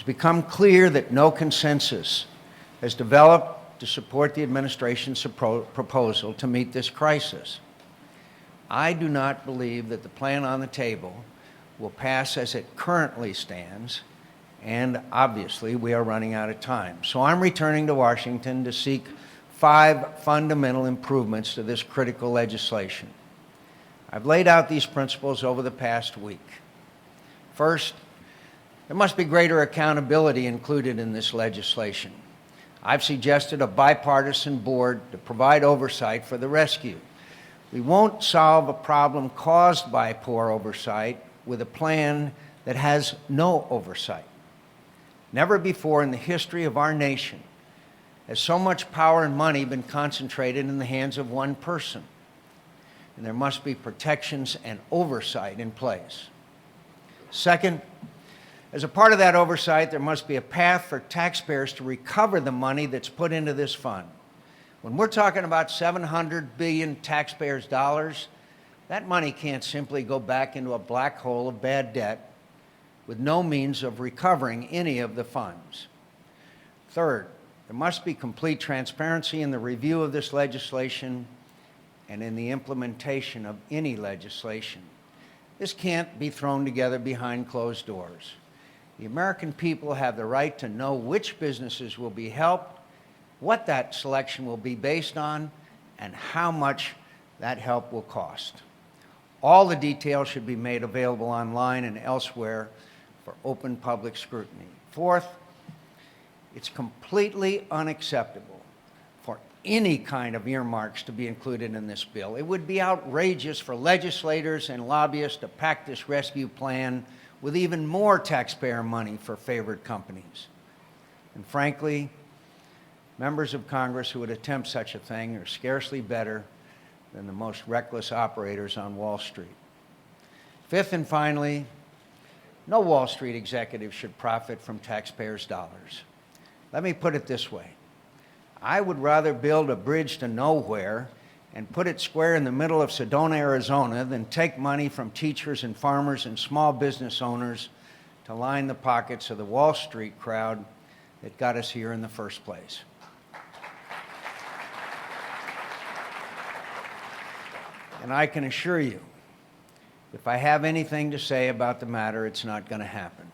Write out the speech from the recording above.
It's become clear that no consensus has developed to support the administration's proposal to meet this crisis. I do not believe that the plan on the table will pass as it currently stands, and obviously we are running out of time. So I'm returning to Washington to seek 5 fundamental improvements to this critical legislation. I've laid out these principles over the past week. First, there must be greater accountability included in this legislation. I've suggested a bipartisan board to provide oversight for the rescue. We won't solve a problem caused by poor oversight with a plan that has no oversight. Never before in the history of our nation has so much power and money been concentrated in the hands of one person. And there must be protections and oversight in place. Second, as a part of that oversight, there must be a path for taxpayers to recover the money that's put into this fund. When we're talking about $700 billion taxpayers' dollars, that money can't simply go back into a black hole of bad debt with no means of recovering any of the funds. Third, there must be complete transparency in the review of this legislation and in the implementation of any legislation. This can't be thrown together behind closed doors. The American people have the right to know which businesses will be helped, what that selection will be based on, and how much that help will cost. All the details should be made available online and elsewhere for open public scrutiny. Fourth, it's completely unacceptable for any kind of earmarks to be included in this bill. It would be outrageous for legislators and lobbyists to pack this rescue plan with even more taxpayer money for favored companies. And frankly, members of Congress who would attempt such a thing are scarcely better than the most reckless operators on Wall Street. Fifth and finally, no Wall Street executive should profit from taxpayers' dollars. Let me put it this way. I would rather build a bridge to nowhere and put it square in the middle of Sedona, Arizona, than take money from teachers and farmers and small business owners to line the pockets of the Wall Street crowd that got us here in the first place. And I can assure you, if I have anything to say about the matter, it's not going to happen.